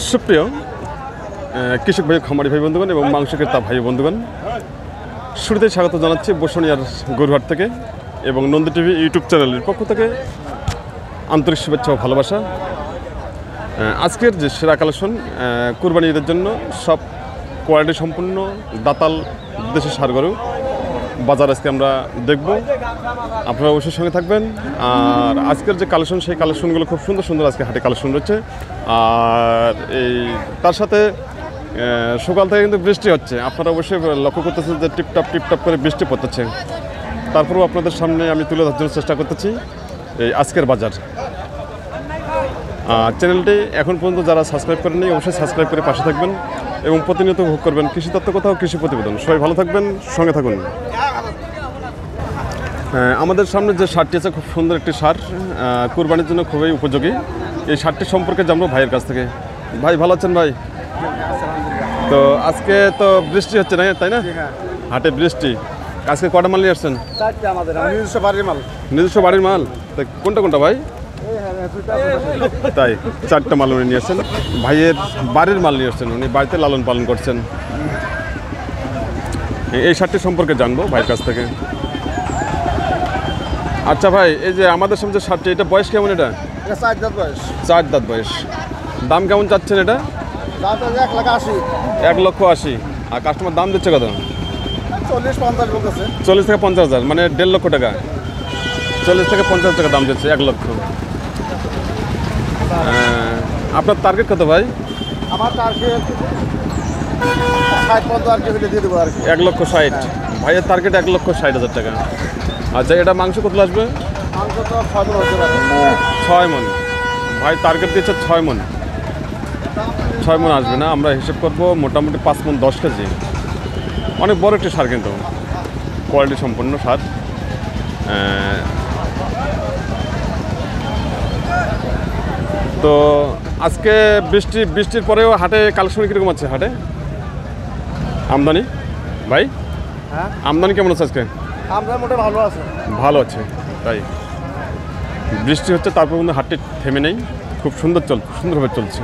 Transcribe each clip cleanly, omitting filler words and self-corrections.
সুপ্রিয় কৃষক ভাই, খামারি ভাই বন্ধুগণ এবং মাংস ক্রেতা ভাই বন্ধুগণ, শুরুতে স্বাগত জানাচ্ছি বসুনিয়ার গরুহাট থেকে এবং নন্দী টিভি ইউটিউব চ্যানেলের পক্ষ থেকে আন্তরিক শুভেচ্ছা ও ভালোবাসা। আজকের যে সেরা কালেকশন কুরবানি ঈদের জন্য সব কোয়ালিটি সম্পূর্ণ দাতাল দেশি ষাঁড় গরু বাজার আজকে আমরা দেখব, আপনারা অবশ্যই সঙ্গে থাকবেন। আর আজকের যে কালেকশন, সেই কালেকশনগুলো খুব সুন্দর সুন্দর আজকে হাটে কালেকশন রয়েছে। আর এই তার সাথে সকাল থেকে কিন্তু বৃষ্টি হচ্ছে, আপনারা অবশ্যই লক্ষ্য করতেছেন যে টিপটাপ করে বৃষ্টি পড়তেছে। তারপরেও আপনাদের সামনে আমি তুলে ধরার জন্য চেষ্টা করতেছি এই আজকের বাজার। চ্যানেলটি এখন পর্যন্ত যারা সাবস্ক্রাইব করেননি অবশ্যই সাবস্ক্রাইব করে পাশে থাকবেন এবং প্রতিনিয়ত উপভোগ করবেন কৃষি তত্ত্ব কথা ও কৃষি প্রতিবেদন। সবাই ভালো থাকবেন, সঙ্গে থাকুন। আমাদের সামনে যে ষাঁড়টি আছে খুব সুন্দর একটি ষাঁড়, কুরবানির জন্য খুবই উপযোগী। এই ষাঁড়টি সম্পর্কে জানবো ভাইয়ের কাছ থেকে। ভাই ভালো আছেন ভাই? তো আজকে তো বৃষ্টি হচ্ছে না, তাই না? হাটে বৃষ্টি। আজকে কটা মাল নিয়ে আসছেন? নিজস্ব বাড়ির মাল। কোনটা কোনটা ভাই? তাই 4টা মাল উনি নিয়ে আসছেন। ভাইয়ের বাড়ির মাল নিয়ে আসছেন, উনি বাড়িতে লালন পালন করছেন। এই ষাঁড়টি সম্পর্কে জানবো ভাইয়ের কাছ থেকে। আচ্ছা ভাই, এই যে আমাদের সামনে যে ষাঁড়টি, এটা বয়স কেমন? এটা 4 দাঁত বয়স। দাম কেমন চাচ্ছেন এটা? 1,80,000। আর কাস্টমার দাম দিচ্ছে কত? 40 থেকে 50,000, মানে 1.5 লক্ষ টাকা। 40 থেকে 50,000 টাকা দাম দিচ্ছে, 1 লক্ষ। আপনার টার্গেট কত ভাই? আমার টার্গেট 1,60,000। ভাইয়ের টার্গেট 1,60,000 টাকা। আচ্ছা, এটা মাংস কত আসবে? মাংস তো 6 মণ হতে পারে। 6 মণ। ভাই টার্গেট দিচ্ছে 6 মণ। 6 মণ আসবে না, আমরা হিসেব করবো মোটামুটি 5 মণ 10 কেজি। অনেক বড় একটি সার, কিন্তু কোয়ালিটি সম্পন্ন সার। তো আজকে বৃষ্টির পরেও হাটে কালেকশন কীরকম আছে? হাটে আমদানি ভাই, হ্যাঁ আমদানি কেমন আছে আজকে? আমরা মোটে ভালো আছে। ভালো আছে, তাই বৃষ্টি হচ্ছে তারপর কিন্তু হাটটি থেমে নেই, খুব সুন্দরভাবে চলছে।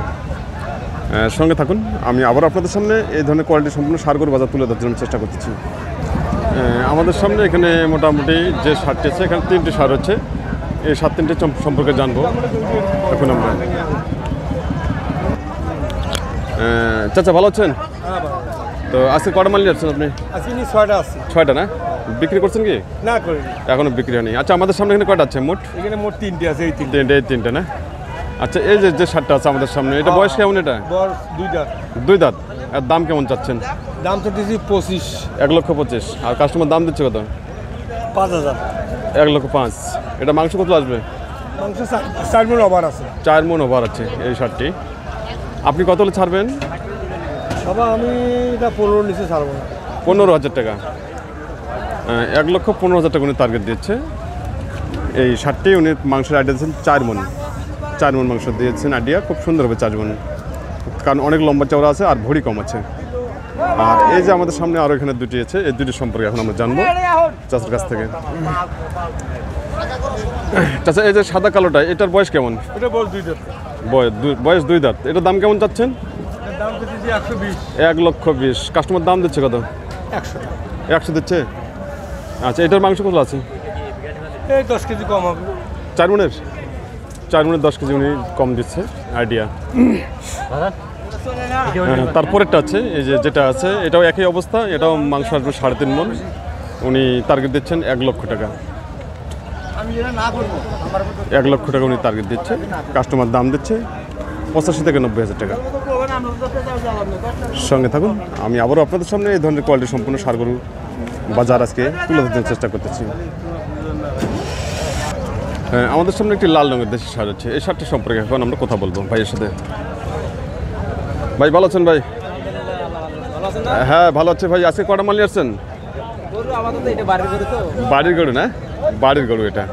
সঙ্গে থাকুন, আমি আবার আপনাদের সামনে এই ধরনের কোয়ালিটি সম্পূর্ণ সার গরু বাজার তুলে ধরার জন্য চেষ্টা করতেছি। আমাদের সামনে এখানে মোটামুটি যে ষাঁড়টি আছে, এখানে 3টি সার হচ্ছে। এই 3টি সম্পর্কে জানবো এখন আমরা। চাচা ভালো আছেন? তো আজকে কটা মাল নিয়ে আসছেন আপনি? 6টা না? বিক্রি করছেন কি? না করি, এখনো বিক্রি হয়নি। আচ্ছা, আমাদের সামনে এখানে কয়টা আছে মোট? এখানে মোট 3টে আছে। এই 3টে না? আচ্ছা, এই যে ষাঁড়টা আছে আমাদের সামনে, এটা বয়স কেমন? এটা 2 দাঁত। আর দাম কেমন চাচ্ছেন? দাম তো দিয়েছি 25। 1,25,000। আর কাস্টমার দাম দিচ্ছে কত? 5,000। 1,05,000। এটা মাংস কত আসবে? মাংস 4 মণ ওভার আছে। 4 মণ ওভার আছে এই ষাঁড়টি। আপনি কত হলে ছাড়বেন? বাবা আমি এটা 15 নিচে ছাড়বো না। 15,000 টাকা। 1,15,000 টাকা উনি টার্গেট দিচ্ছে। এই ষাঁড়টি উনি মাংসের আইডিয়া দিয়েছেন 4 মণ মাংস দিয়েছেন আইডিয়া, খুব সুন্দর হবে 4 মণ, কারণ অনেক লম্বা চওড়া আছে আর ভরি কম আছে। আর এই যে আমাদের সামনে আরও এখানে 2টি আছে, এই 2টির সম্পর্কে এখন আমরা জানবো চাচার কাছ থেকে। চাচা, এই যে সাদা কালোটা, এটার বয়স কেমন? এটা বল 2 দাঁত। বয়স 2 দাঁত। এটার দাম কেমন চাচ্ছেন? দাম তো দিয়েছি 120। 1,20,000। কাস্টমার দাম দিচ্ছে কত? 100 দিচ্ছে। আচ্ছা, এটার মাংস কত আছে? এই 10 কেজি কম হবে। 4 মণের 10 কেজি উনি কম দিচ্ছে আইডিয়া। তারপরেরটা আছে, এই যেটা আছে, এটাও একই অবস্থা, এটাও মাংস আসবে 3.5 মণ। উনি টার্গেট দিচ্ছেন 1 লক্ষ টাকা। 1 লক্ষ টাকা উনি টার্গেট দিচ্ছে। কাস্টমার দাম দিচ্ছে 85 থেকে 90,000 টাকা। সঙ্গে থাকুন, আমি আবারও আপনাদের সামনে এই ধরনের কোয়ালিটি সম্পূর্ণ সার গরু বাজার আজকে তুলে ধরতে চেষ্টা করতেছি। আমাদের সামনে একটি লাল রঙের দেশি ষাঁড় হচ্ছে। এই ষাঁড়টি সম্পর্কে এখন আমরা কথা বলবো ভাইয়ের সাথে। ভাই ভালো আছেন ভাই? হ্যাঁ ভালো আছে ভাই। আজকে কটা মাল নিয়ে আসছেন? বাড়ির গরু না? বাড়ির গরু। এটা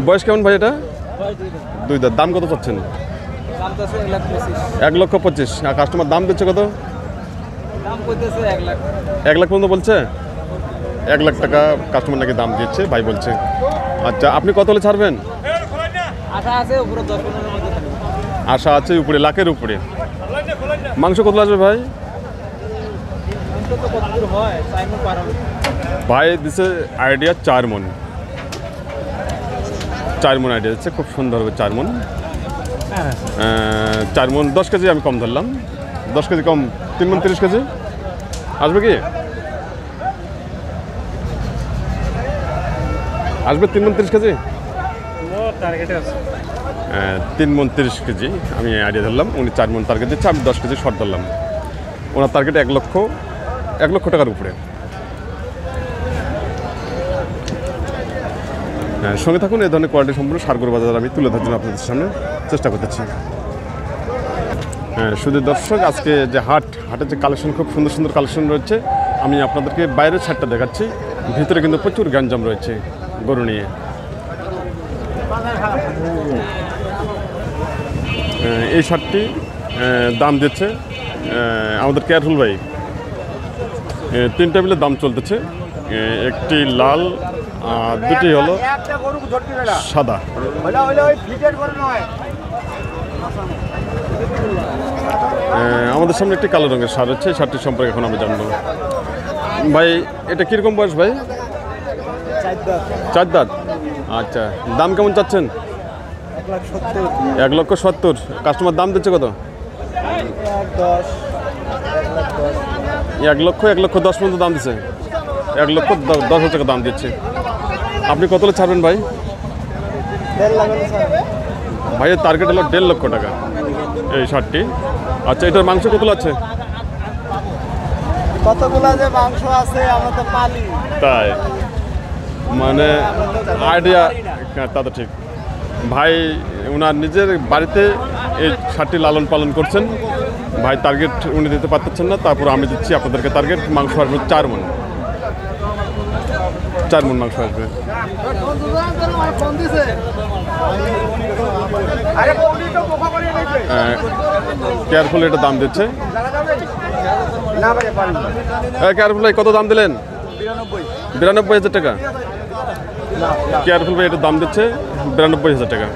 বয়স কেমন ভাই? এটা 2 দাঁত। দাম কত চাচ্ছেন? 1,25,000। আর কাস্টমার দাম দিচ্ছে কত? 1 লাখ পর্যন্ত বলছে। 1 লাখ টাকা কাস্টমার নাকি দাম দিচ্ছে ভাই বলছে। আচ্ছা, আপনি কত হলে ছাড়বেন? আশা আছে উপরে, লাখের উপরে। মাংস কত আসবে ভাই? ভাই দিছে আইডিয়া 4 মন। 4 মন আইডিয়া দিচ্ছে, খুব সুন্দর হবে 4 মন। 4 মন 10 কেজি আমি কম ধরলাম, 10 কেজি কম, 3 মন 30 কেজি আসবে কি? আসবে 3 মন 30 কেজি? 3 মন 30 কেজি আমি আইডিয়া ধরলাম। উনি 4 মন টার্গেট দিচ্ছে, আমি 10 কেজি শর্ট ধরলাম। ওনার টার্গেট 1 লক্ষ টাকার উপরে। সঙ্গে থাকুন, এই ধরনের কোয়ালিটি সম্পূর্ণ সারগর বাজার আমি তুলে ধরার জন্য আপনাদের সামনে চেষ্টা করতেছি। শুধু দর্শক, আজকে যে হাটের যে কালেকশন, খুব সুন্দর সুন্দর কালেকশন রয়েছে। আমি আপনাদেরকে বাইরের ছাদটা দেখাচ্ছি, ভিতরে কিন্তু প্রচুর গ্যাঞ্জাম রয়েছে গরু নিয়ে। এই শার্টটি দাম দিচ্ছে আমাদের কেয়ারফুল ভাই। 3 টেবিলের দাম চলতেছে, একটি লাল আর দুটি হলো সাদা। আমাদের সামনে একটি কালো রঙের শার্ট হচ্ছে, এই শার্টটির সম্পর্কে এখন আমি জানবো। ভাই এটা কীরকম বয়স ভাই? 4 দাঁত। আচ্ছা, দাম কেমন চাচ্ছেন? 1,70,000। কাস্টমার দাম দিচ্ছে কত? 1,10,000 পর্যন্ত দাম দিচ্ছে। 1,10,000 টাকা দাম দিচ্ছে। আপনি কত হলে ছাড়বেন ভাই? ভাইয়ের টার্গেট হলো 1.5 লক্ষ টাকা এই শার্টটি। আচ্ছা, এটার মাংস কতগুলো আছে? কতগুলো যে মাংস আছে আমরা তো পালি। তাই মানে আইডিয়া, তা তো ঠিক। ভাই ওনার নিজের বাড়িতে এই শার্টটি লালন পালন করছেন। ভাই টার্গেট উনি দিতে পারতেছেন না, তারপর আমি দিচ্ছি আপনাদেরকে টার্গেট। মাংস আসবে 4 মন। 4 মন মাংস আসবে। কেয়ারফুল এটা দাম দিচ্ছে। কেয়ারফুল ভাই কত দাম দিলেন? 92,000 টাকা। কেয়ারফুল ভাই এটা দাম দিচ্ছে 92,000 টাকা।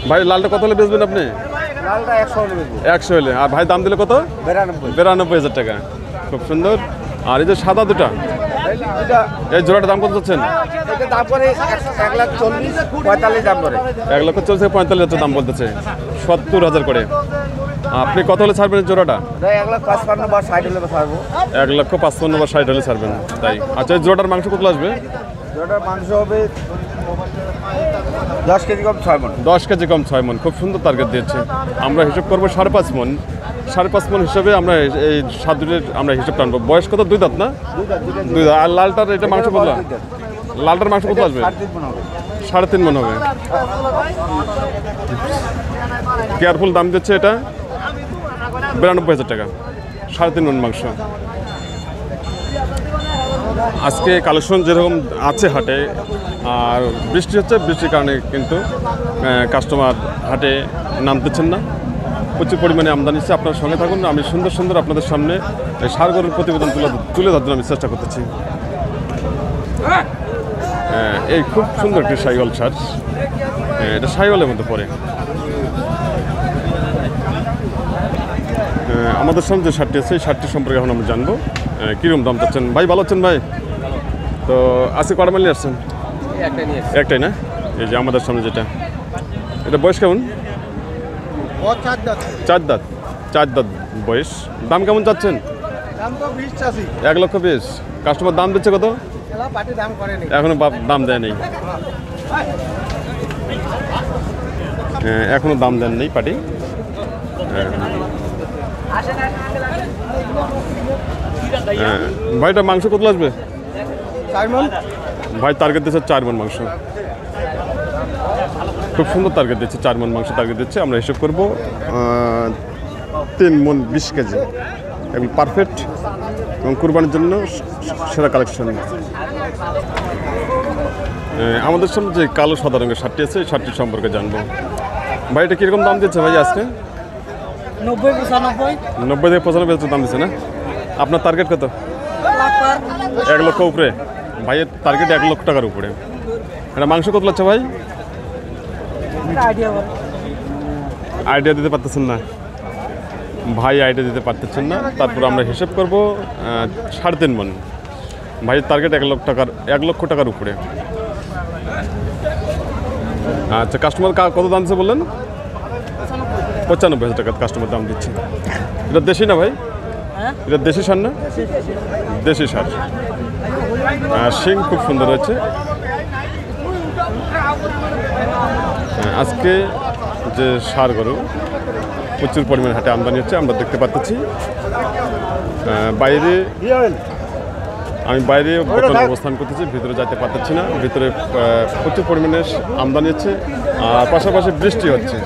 ভাই লালটা কত হলে বেচবেন আপনি? 100 হলে। আর ভাই দাম দিলে কত? 92,000 টাকা। খুব সুন্দর। আর এই যে সাদা দুটা, এই জোড়াটার দাম কত চাচ্ছেন? 1,40,000 দাম বলতেছে, 70,000 করে। আপনি কত হলে ছাড়বেন জোড়াটা? 1,55,000 বা 60 হলে ছাড়বো। 1,55,000 বা 60 হলে ছাড়বেন, তাই? আচ্ছা, এই জোড়াটার মাংস কত আসবে? জোড়াটার মাংস হবে 10 কেজি কম 6 মন। 10 কেজি কম 6 মন। খুব সুন্দর টার্গেট দিয়েছে। আমরা হিসাব করবো 5.5 মন। 5.5 মন হিসাবে আমরা এই সাদুরের আমরা হিসাব টানবো। বয়স কত? 2 দাঁত না? 2 দাঁত। আর লালটার এটা মাংস কত? লালটার মাংস কত আসবে? 3.5 মন হবে। কেয়ারফুল দাম দিচ্ছে এটা 92,000 টাকা। 3.5 মন মাংস। আজকে কালেকশন যেরকম আছে হাটে, আর বৃষ্টি হচ্ছে, বৃষ্টির কারণে কিন্তু কাস্টমার হাটে নামতেছেন না। প্রচুর পরিমাণে আমদানি হচ্ছে। আপনার সঙ্গে থাকুন, আমি সুন্দর সুন্দর আপনাদের সামনে সারগরের প্রতিবেদন তুলে ধরার জন্য আমি চেষ্টা করতেছি। এই খুব সুন্দর একটি সাইওয়াল শার্ট, এটা সাইওয়ালের মধ্যে পড়ে। আমাদের সামনে যে শার্টটি আছে, এই শার্টটি সম্পর্কে এখন আমরা জানবো কীরকম দাম চাচ্ছেন। ভাই ভালো আছেন ভাই? তো আজকে কটা মাল নিয়ে আসছেন? একটাই না? এই যে আমাদের সামনে যেটা, এটা বয়স কেমন? 4 দাঁত। 4 দাঁত বয়স। দাম কেমন চাচ্ছেন? 1,20,000। কাস্টমার দাম দিচ্ছে কত? এখনো দাম দেয় নেই, এখনো দাম দেন নেই পার্টি। ভাইটা মাংস কত আসবে? 4 মন। ভাই টার্গেট দিচ্ছে 4 মন মাংস। খুব সুন্দর টার্গেট দিচ্ছে, 4 মন মাংস টার্গেট দিচ্ছে। আমরা হিসেব করবো 3 মন 20 কেজি, এবং পারফেক্ট এবং কুরবানির জন্য সেরা কালেকশন। আমাদের সামনে যে কালো সাদা রঙের শার্টটি আছে, এই শার্টটির সম্পর্কে জানবো। ভাই এটা কীরকম দাম দিচ্ছে ভাই আজকে? 90 থেকে 95 দাম দিচ্ছে না? আপনার টার্গেট কত? 1 লক্ষ উপরে। ভাইয়ের টার্গেট 1 লক্ষ টাকার উপরে। এটা মাংস কত লাগছে ভাই? আইডিয়া দিতে পারতেছেন না ভাই, আইডিয়া দিতে পারতেছেন না। তারপর আমরা হিসেব করবো 3.5 মণ। ভাইয়ের টার্গেট 1 লক্ষ টাকার উপরে। আচ্ছা, কাস্টমার কত দাম দিচ্ছে বললেন? 95,000 টাকা কাস্টমার দাম দিচ্ছে। এটা দেশি না ভাই? এটা দেশি সার না? দেশি সার। শিং খুব সুন্দর হয়েছে। আজকে যে সার গরু প্রচুর পরিমাণে হাটে আমদানি হচ্ছে, আমরা দেখতে পাচ্ছি। বাইরে আমি বাইরে বর্তমানে অবস্থান করতেছি, ভিতরে যেতে পারতেছি না। ভিতরে প্রচুর পরিমাণে আমদানি হচ্ছে, আর পাশাপাশি বৃষ্টি হচ্ছে।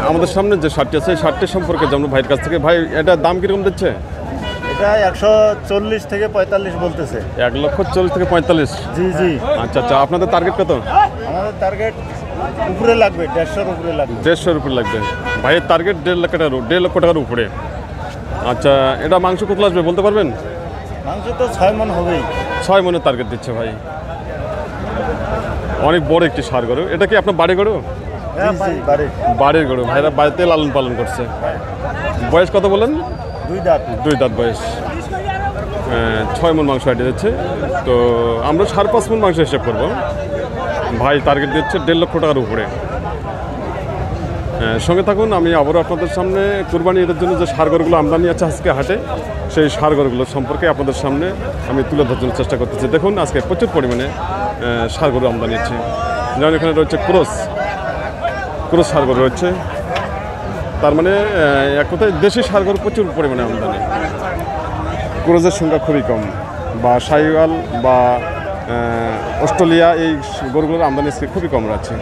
আমাদের সামনে যে শার্টটি আছে এই শার্টটি সম্পর্কে জানবো ভাইয়ের কাছ থেকে। ভাই, এটা দাম কীরকম দিচ্ছে? এটা 140 থেকে 45 বলতেছে। 1,40,000 থেকে 45। জি জি। আচ্ছা আচ্ছা, আপনাদের টার্গেট কত? আমাদের টার্গেট উপরে লাগবে, 150-এর উপরে লাগবে। 150-এর উপরে লাগবে। ভাইয়ের টার্গেট 1.5 লক্ষ টাকার উপরে। আচ্ছা, এটা মাংস কত আসবে বলতে পারবেন? মাংস তো 6 মণ হবেই। 6 মণের টার্গেট দিচ্ছে ভাই। অনেক বড় একটি ষাঁড় গরু। এটা কি আপনার বাড়ি গরু? বাড়ির গরু। ভাইরা বাড়িতে লালন পালন করছে। বয়স কত বলেন? 2 দাঁত। 2 দাঁত বয়স। 6 মণ মাংস আইডিয়া দিচ্ছে। তো আমরা 5.5 মণ মাংস হিসেব করবো। ভাই টার্গেট দিচ্ছে 1.5 লক্ষ টাকার উপরে। সঙ্গে থাকুন, আমি আবারও আপনাদের সামনে কুরবানি ঈদের জন্য যে ষাঁড় গরুগুলো আমদানি আছে আজকে হাটে, সেই ষাঁড় গরুগুলোর সম্পর্কে আপনাদের সামনে আমি তুলে ধরার জন্য চেষ্টা করতেছি। দেখুন, আজকে প্রচুর পরিমাণে ষাঁড় গরু আমদানি আছে। যেমন এখানে রয়েছে ক্রস ষাঁড় গরু রয়েছে। তার মানে এক কথায় দেশি ষাঁড় গরু প্রচুর পরিমাণে আমদানি। ক্রসের সংখ্যা খুবই কম, বা শাহিওয়াল বা অস্ট্রেলিয়া এই গরুগুলোর আমদানি আজকে খুবই কম রয়েছে।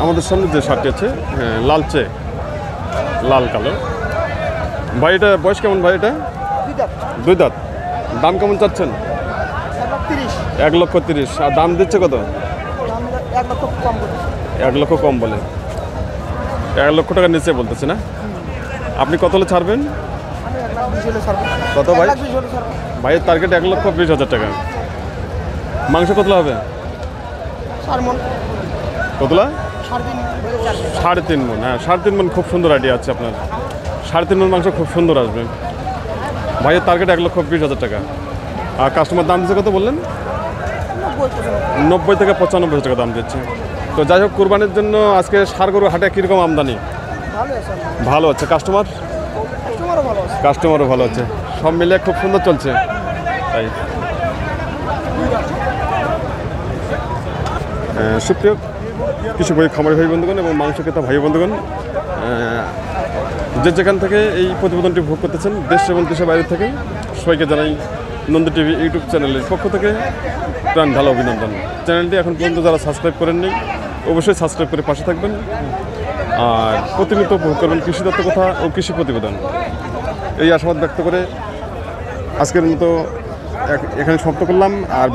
আমাদের সামনে যে শার্টটি আছে লালচে লাল কালো। ভাই, এটা বয়স কেমন ভাই? এটা 2 দাঁত। দাম কেমন চাচ্ছেন? 1,30,000। আর দাম দিচ্ছে কত? 1 লক্ষ কম বলে। 1 লক্ষ টাকার নিচে বলতেছে না? আপনি কত হলে ছাড়বেন? কত ভাই? ভাইয়ের টার্গেট 1,20,000 টাকা। মাংস কতলা হবে? কতলা? 3.5 মণ। হ্যাঁ, 3.5 মণ খুব সুন্দর আইডিয়া আছে আপনার। 3.5 মণ মাংস খুব সুন্দর আসবে। ভাইয়ের টার্গেট 1,20,000 টাকা। আর কাস্টমার দাম দিচ্ছে কত বললেন? 90 থেকে 95,000 টাকা দাম দিচ্ছে। তো যাই হোক, কুরবানির জন্য আজকে ষাঁড় গরু হাটে কীরকম আমদানি? ভালো আছে। কাস্টমারও ভালো আছে। সব মিলে খুব সুন্দর চলছে। তাই সুপ্রিয় কৃষক ভাই, খামারি ভাই বন্ধুগণ এবং মাংস ক্রেতা ভাই বন্ধুগণ, যেখান থেকে এই প্রতিবেদনটি ভোগ করতেছেন, দেশ এবং দেশের বাইরে থেকে, সবাইকে জানাই নন্দী টিভি ইউটিউব চ্যানেলের পক্ষ থেকে প্রাণ ঢালা অভিনন্দন। চ্যানেলটি এখন পর্যন্ত যারা সাবস্ক্রাইব করেননি, অবশ্যই সাবস্ক্রাইব করে পাশে থাকবেন। আর প্রতিনিয়ত ভোগ করবেন কৃষিদত্ত কথা ও কৃষি প্রতিবেদন। এই আশাবাদ ব্যক্ত করে আজকের মতো এখানে সমাপ্ত করলাম। আর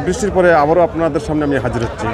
বৃষ্টির পরে আবারও আপনাদের সামনে আমি হাজির হচ্ছি।